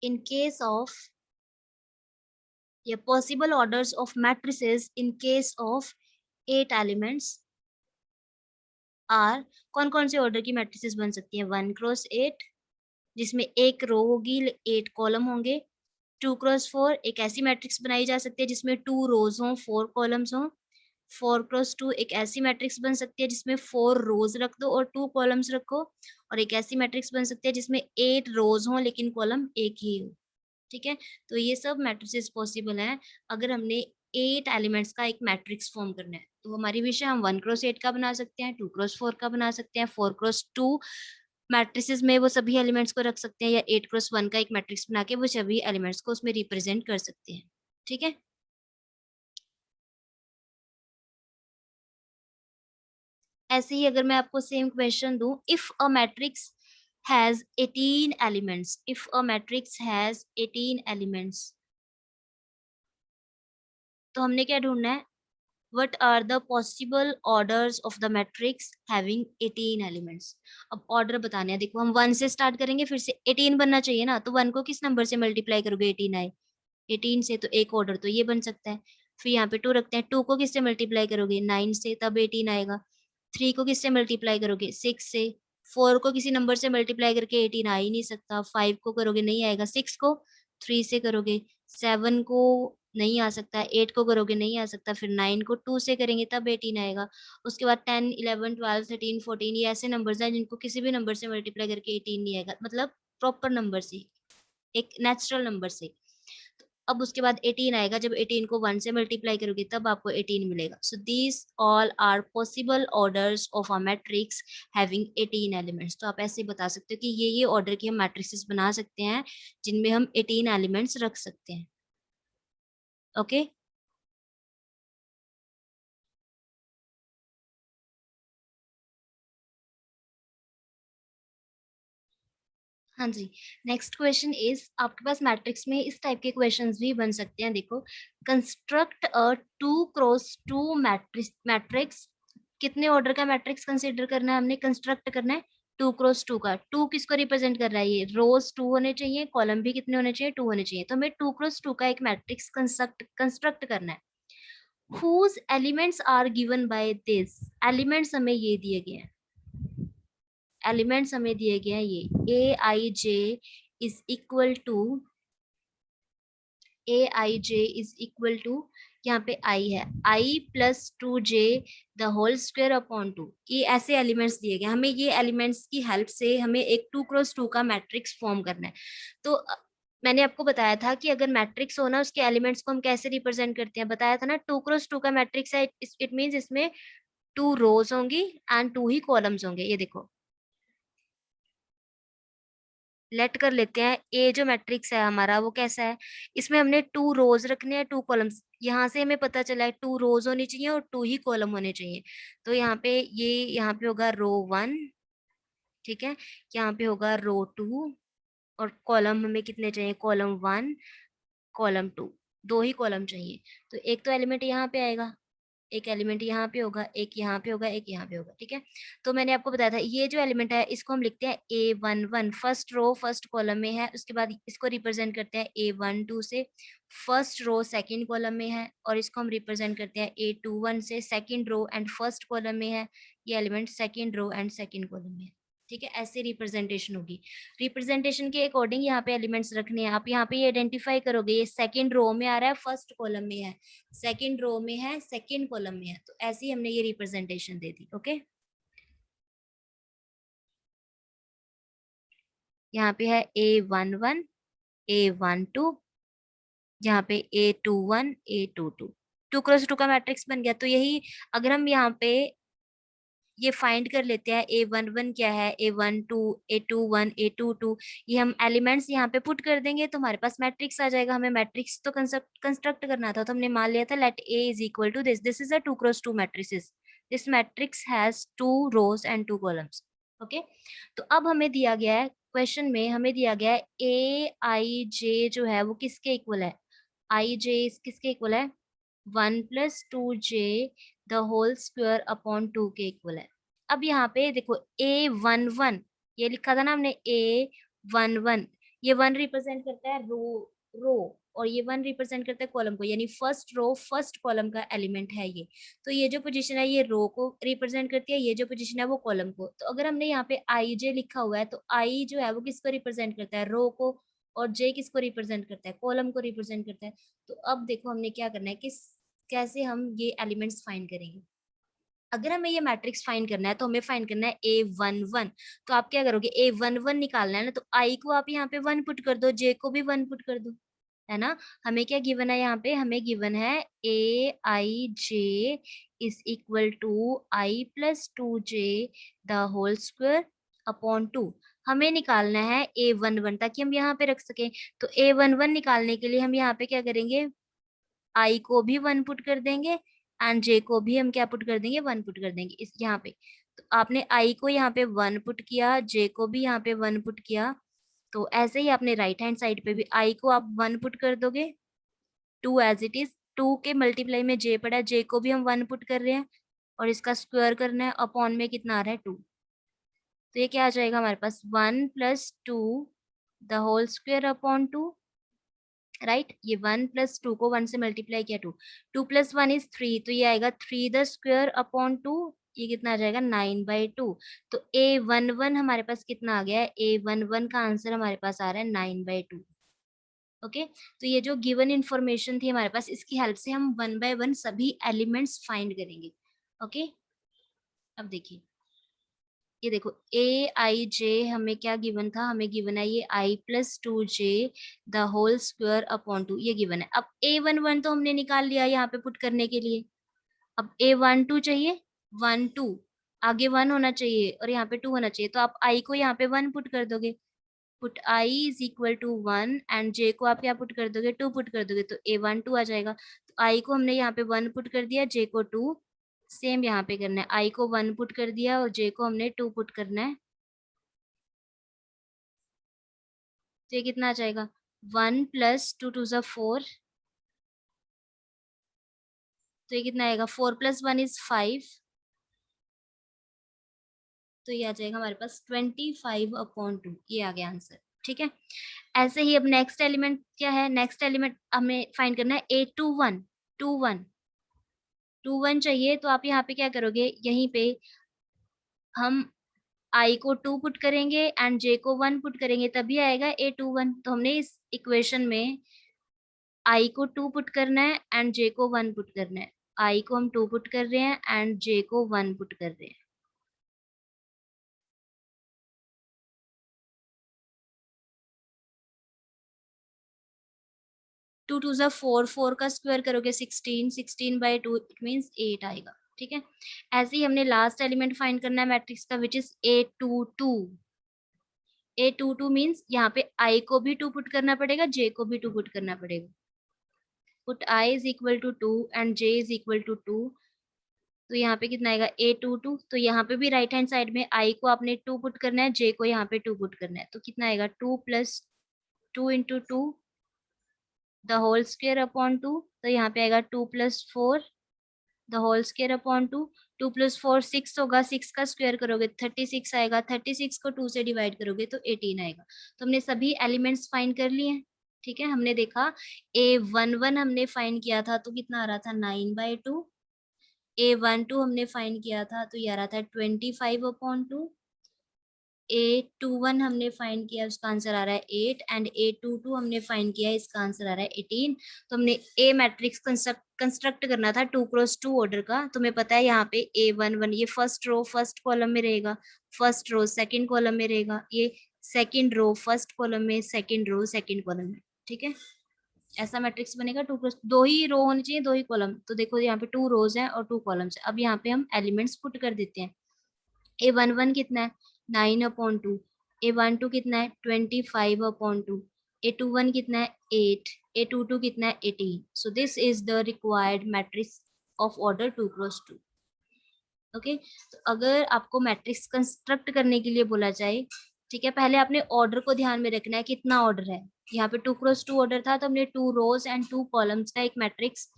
in case of, yeah, possible orders of matrices in case of 8 elements are, कौन कौन से ऑर्डर की मैट्रिसेस बन सकती हैं, 1 क्रॉस 8 जिसमें एक रो होगी 8 कॉलम होंगे, 2 क्रॉस 4 एक ऐसी मैट्रिक्स बनाई जा सकती है जिसमें 2 रोज हों 4 कॉलम्स हों, 4 क्रॉस 2 एक ऐसी मैट्रिक्स बन सकती है जिसमें 4 रोज रख दो और 2 कॉलम्स रखो, और एक ऐसी मैट्रिक्स बन सकती है जिसमें 8 रोज हों लेकिन कॉलम एक ही हो, ठीक है। तो ये सब मैट्रिसेस पॉसिबल हैं अगर हमने 8 एलिमेंट्स का एक मैट्रिक्स फॉर्म करना है। तो हमारी विषय, हम 1 क्रॉस 8 का बना सकते हैं, 2 क्रॉस 4 का बना सकते हैं, 4 क्रॉस 2 मैट्रिसेस में वो सभी एलिमेंट्स को रख सकते हैं, या 8 क्रॉस 1 का एक मैट्रिक्स बना के वो सभी एलिमेंट्स को उसमें रिप्रेजेंट कर सकते हैं, ठीक है। ऐसे ही अगर मैं आपको सेम क्वेश्चन दूं, if a matrix has 18 elements, if a matrix has 18 elements, तो हमने क्या ढूंढना है, what are the possible orders of the matrix having 18 elements। अब ऑर्डर बताने हैं, देखो हम 1 से स्टार्ट करेंगे, फिर से 18 बनना चाहिए ना, तो 1 को किस नंबर से मल्टीप्लाई करोगे, 18 आए, 18 से, तो एक ऑर्डर तो ये बन सकता है। फिर यहाँ पे 2 रखते हैं, 2 को किससे मल्टीप्लाई करोगे, 9 से, तब 18 आएगा। 3 को किससे मल्टीप्लाई करोगे, 6 से। 4 को किसी नंबर से मल्टीप्लाई करके 18 आ ही नहीं सकता, 5 को करोगे नहीं आएगा, 6 को 3 से करोगे, 7 को नहीं आ सकता, 8 को करोगे नहीं आ सकता, फिर 9 को 2 से करेंगे तब 18 आएगा। उसके बाद 10 11 12 13 14 ये ऐसे नंबर्स हैं जिनको किसी भी नंबर से मल्टीप्लाई करके 18 नहीं आएगा, मतलब प्रॉपर नंबर से, एक नेचुरल नंबर से। तो अब उसके बाद 18 आएगा, जब 18 को 1 से मल्टीप्लाई करोगे तब आपको 18 मिलेगा। So these all are possible orders of a matrix having 18 elements. तो आप ऐसे बता सकते हो कि ये ऑर्डर की हम मैट्रिक्स बना सकते हैं जिनमें हम 18 एलिमेंट्स रख सकते हैं। Okay okay? हाँ जी, नेक्स्ट क्वेश्चन इज, आपके पास मैट्रिक्स में इस टाइप के क्वेश्चंस भी बन सकते हैं। देखो, कंस्ट्रक्ट अ 2 क्रॉस 2 मैट्रिक्स, कितने ऑर्डर का मैट्रिक्स कंसीडर करना है हमने, कंस्ट्रक्ट करना है 2 क्रॉस 2 का। 2 किसको रिप्रेजेंट कर रहा है, ये रोज 2 होने चाहिए, कॉलम भी कितने होने चाहिए, 2 होने चाहिए, तो हमें 2 क्रॉस 2 का एक मैट्रिक्स कंस्ट्रक्ट करना है। whose elements are given by this, elements हमें ये दिए गए हैं, एलिमेंट्स हमें दिए गए हैं ये A I J is equal to, A I J is equal to, यहाँ पे आई है I plus two J the whole square upon two, ये ऐसे एलिमेंट्स दिए गए, हमें ये एलिमेंट्स की हेल्प से हमें एक 2x2 का मैट्रिक्स फॉर्म करना है। तो मैंने आपको बताया था कि अगर मैट्रिक्स हो ना, उसके एलिमेंट्स को हम कैसे रिप्रेजेंट करते हैं, बताया था ना 2x2 का मैट्रिक्स है, इट मीन्स इसमें 2 रोज होंगी एंड 2 ही कॉलम्स होंगे। ये देखो लेट कर लेते हैं, ए जो मैट्रिक्स है हमारा वो कैसा है, इसमें हमने 2 रोज रखने हैं 2 कॉलम्स, यहाँ से हमें पता चला है 2 रोज होनी चाहिए और 2 ही कॉलम होने चाहिए। तो यहाँ पे ये, यहाँ पे होगा रो 1, ठीक है, यहाँ पे होगा रो 2, और कॉलम हमें कितने चाहिए, कॉलम 1 कॉलम 2, 2 ही कॉलम चाहिए। तो एक तो एलिमेंट यहाँ पे आएगा, एक एलिमेंट यहाँ पे होगा, एक यहाँ पे होगा, एक यहाँ पे होगा, ठीक है। तो मैंने आपको बताया था ये जो एलिमेंट है इसको हम लिखते हैं A11, first row first column में है, उसके बाद इसको रिप्रेजेंट करते हैं A12 से, फर्स्ट रो सेकंड कॉलम में है, और इसको हम रिप्रेजेंट करते हैं A21 से, second row and first column में है, ये element second row and second column में है, ठीक है। ऐसे रिप्रेजेंटेशन होगी, रिप्रेजेंटेशन के अकॉर्डिंग यहाँ पे एलिमेंट्स रखने हैं। आप यहाँ पे ये आइडेंटिफाई करोगे ये सेकंड रो में आ रहा है, फर्स्ट कॉलम में है, सेकंड रो में है, सेकंड कॉलम में है, तो ऐसे ही हमने ये रिप्रेजेंटेशन दे दी। ओके, यहाँ पे है A11 A12, यहाँ पे A21 A22, 2x2 का मैट्रिक्स बन गया। तो यही अगर हम यहाँ पे ये फाइंड कर लेते हैं A11 क्या है, A12 A21 A22, ये हम एलिमेंट्स यहाँ पे पुट कर देंगे तो हमारे पास मैट्रिक्स आ जाएगा। हमें मैट्रिक्स तो कंस्ट्रक्ट करना था, तो हमने मान लिया था let A is equal to this, this is a 2x2 matrices, this matrix has 2 rows and 2 columns. Okay, तो अब हमें दिया गया है क्वेश्चन में, हमें दिया गया है Aij जो है वो किसके इक्वल है, Ij किसके इक्वल है, 1+2j the whole square upon 2 के इक्वल है। अब यहाँ पे देखो A11, ये लिखा था ना हमने A11, ये 1 रिप्रेजेंट करता है रो और ये 1 रिप्रेजेंट करता है कॉलम को, यानी फर्स्ट रो फर्स्ट कॉलम का एलिमेंट है ये। तो ये जो पोजीशन है ये रो को रिप्रेजेंट करती है, ये जो पोजीशन है वो कॉलम को। तो अगर हमने यहाँ पे आई जे लिखा हुआ है तो आई जो है वो किसको रिप्रेजेंट करता है, रो को, और जे किसको रिप्रेजेंट करता है, कॉलम को रिप्रेजेंट करता है। तो अब देखो हमने क्या करना है, किस कैसे हम ये एलिमेंट्स फाइंड करेंगे। अगर हमें ये मैट्रिक्स फाइंड करना है तो हमें फाइंड करना है A11। तो आप क्या करोगे, A11 निकालना है ना, तो आई को आप यहाँ पे 1 पुट कर दो, जे को भी 1 पुट कर दो, है ना। हमें क्या गिवन है यहाँ पे, हमें गिवन है Aij is equal to I+2j the whole square upon 2। हमें निकालना है A11 ताकि हम यहाँ पे रख सकें। तो A11 निकालने के लिए हम यहाँ पे क्या करेंगे, आई को भी 1 पुट कर देंगे एंड जे को भी हम क्या पुट कर देंगे, 1 पुट कर देंगे इस यहाँ पे। तो आपने आई को यहाँ पे 1 पुट किया, जे को भी यहाँ पे 1 पुट किया, तो ऐसे ही आपने राइट हैंड साइड पे भी आई को आप 1 पुट कर दोगे, 2 एज इट इज, 2 के मल्टीप्लाई में जे पड़ा, जे को भी हम 1 पुट कर रहे हैं और इसका स्क्वायर करना है, अपॉन में कितना आ रहा है 2। तो ये क्या आ जाएगा हमारे पास, 1+2 the whole square upon 2, right. ये 1+2 को 1 से मल्टीप्लाई किया 2, 2+1 इज 3, तो ये आएगा 3 द स्क्वायर अपॉन 2, ये कितना आ जाएगा 9/2। तो A11 हमारे पास कितना आ गया है, A11 का आंसर हमारे पास आ रहा है 9/2। ओके, तो ये जो गिवन इंफॉर्मेशन थी हमारे पास, इसकी हेल्प से हम 1 बाय 1 सभी एलिमेंट्स फाइंड करेंगे। ओके, अब देखिए ये देखो Aij हमें क्या गिवन था, हमें गिवन है ये I+2j the whole square upon 2, ये गिवन है। अब A11 तो हमने निकाल लिया यहाँ पे पुट करने के लिए, अब A12 चाहिए, 1 2, आगे 1 होना चाहिए और यहाँ पे 2 होना चाहिए, तो आप I को यहाँ पे 1 पुट कर दोगे, put I is equal to 1 and J को आप क्या पुट कर दोगे, 2 पुट कर दोगे, तो A12 आ जाएगा। तो I को हमने यहाँ पे 1 पुट कर दिया, J को 2, सेम यहाँ पे करना है, I को 1 पुट कर दिया और J को हमने 2 पुट करना है। तो ये कितना आ जाएगा, 1+2 × 2 = 4, तो ये कितना आएगा, 4+1 इज 5, तो ये आ जाएगा हमारे पास 25/2, ये आ गया आंसर, ठीक है। ऐसे ही अब नेक्स्ट एलिमेंट क्या है, नेक्स्ट एलिमेंट हमें फाइंड करना है A21, 21, 2 1 चाहिए तो आप यहाँ पे क्या करोगे, यहीं पे हम I को 2 पुट करेंगे एंड J को 1 पुट करेंगे, तभी आएगा A21। तो हमने इस इक्वेशन में I को 2 पुट करना है एंड J को 1 पुट करना है। I को हम 2 पुट कर रहे हैं एंड J को 1 पुट कर रहे हैं। 2 2 ज़ा 4, 4 का स्क्वायर करोगे 16, 16 बाई 2 इट मीन्स 8 आएगा। ठीक है, ऐसे ही हमने लास्ट एलिमेंट फाइंड करना है मैट्रिक्स का, which is A22। A22 means यहाँ पे I को भी 2 पुट करना पड़ेगा, J को भी 2 पुट करना पड़ेगा। Put I is equal to 2 and J is equal to 2, तो यहाँ पे कितना आएगा A22। तो यहाँ पे भी राइट हैंड साइड में I को आपने 2 पुट करना है, J को यहाँ पे 2 पुट करना है, तो कितना आएगा 2 plus 2 into 2 the whole square upon 2, तो यहाँ पे आएगा 2 plus 4 the whole square upon 2। 2 plus 4 6 होगा, 6 का स्क्वायर करोगे 36 आएगा, 36 को 2 से डिवाइड करोगे तो 18 आएगा। तो हमने सभी एलिमेंट्स फाइंड कर लिए हैं। ठीक है, हमने देखा A11 हमने फाइंड किया था तो कितना आ रहा था 9/2। A12 हमने फाइंड किया था तो ये आ रहा था 25/2। A21 हमने फाइंड किया, उसका आंसर आ रहा है 8 एंड A22 हमने फाइंड किया, इसका आंसर आ रहा है 18। तो हमने A मैट्रिक्स कंस्ट्रक्ट करना था 2x2 ऑर्डर का। तुम्हें पता है यहाँ पे A11 ये फर्स्ट रो फर्स्ट कॉलम में रहेगा, फर्स्ट रो सेकंड कॉलम में रहेगा, ये सेकंड रो फर्स्ट कॉलम में, सेकंड रो सेकंड कॉलम में। ठीक है, ऐसा मैट्रिक्स बनेगा। 2x, 2 ही रो होनी चाहिए, 2 ही कॉलम। तो देखो यहाँ पे 2 रोज हैं और 2 कॉलम्स है। अब यहाँ पे हम एलिमेंट्स पुट कर देते हैं। A11 कितना है 9/2, A12 कितना है 25/2, A21 कितना है 8, A22 कितना है 18। So this is the required matrix of order 2x2। Okay, तो अगर आपको मैट्रिक्स कंस्ट्रक्ट करने के लिए बोला जाए, ठीक है, पहले आपने ऑर्डर को ध्यान में रखना है, कितना ऑर्डर है। यहाँ पे 2x2 ऑर्डर था तो हमने 2 रोज एंड 2 कॉलम्स का एक मैट्रिक्स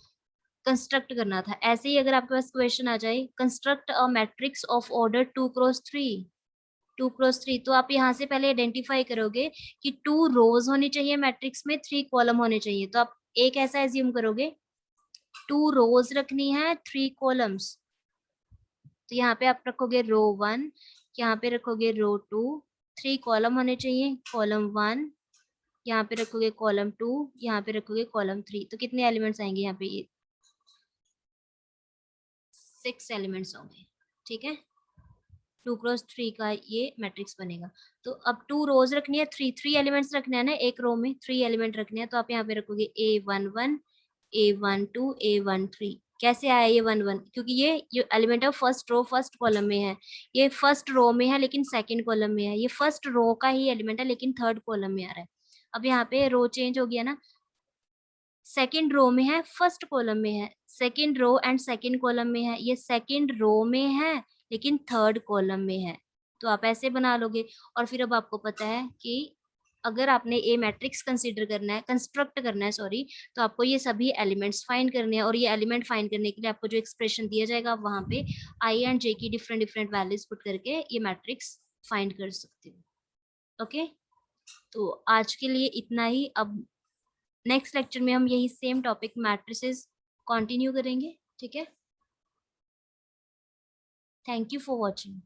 कंस्ट्रक्ट करना था। ऐसे ही अगर आपके पास क्वेश्चन आ जाए construct a matrix of order 2x3, 2x3, तो आप यहाँ से पहले आइडेंटिफाई करोगे कि 2 रोज होनी चाहिए मैट्रिक्स में, 3 कॉलम होने चाहिए। तो आप एक ऐसा एज्यूम करोगे 2 रोज रखनी है 3 कॉलम्स। तो यहाँ पे आप रखोगे रो 1, यहाँ पे रखोगे रो 2, 3 कॉलम होने चाहिए, कॉलम 1, यहाँ पे रखोगे कॉलम 2, यहाँ पे रखोगे कॉलम 3। तो कितने एलिमेंट्स आएंगे यहाँ पे, ये 6 एलिमेंट्स होंगे। ठीक है, 2x3 का ये मैट्रिक्स बनेगा। तो अब 2 रोज रखनी है, 3 एलिमेंट्स रखने हैं ना, एक रो में 3 एलिमेंट रखने हैं। तो आप यहाँ पे रखोगे A11, A12, A13। कैसे आया ये 11, क्योंकि ये एलिमेंट है फर्स्ट रो फर्स्ट कॉलम में है, ये फर्स्ट रो में है लेकिन सेकंड कॉलम में है, ये फर्स्ट रो का ही एलिमेंट है लेकिन थर्ड कॉलम में आ रहा है। अब यहाँ पे रो चेंज हो गया ना, सेकंड रो में है फर्स्ट कॉलम में है, second row and second column में है, ये सेकंड रो में है लेकिन थर्ड कॉलम में है। तो आप ऐसे बना लोगे। और फिर अब आपको पता है कि अगर आपने ए मैट्रिक्स कंसीडर करना है, कंस्ट्रक्ट करना है सॉरी, तो आपको ये सभी एलिमेंट्स फाइंड करने हैं। और ये एलिमेंट फाइंड करने के लिए आपको जो एक्सप्रेशन दिया जाएगा आप वहां पे आई एंड जे की डिफरेंट डिफरेंट वैल्यूज पुट करके ये मैट्रिक्स फाइंड कर सकते हो। ओके, तो आज के लिए इतना ही। अब नेक्स्ट लेक्चर में हम यही सेम टॉपिक मैट्रिसेस कंटिन्यू करेंगे। ठीक है, थैंक यू फॉर वॉचिंग।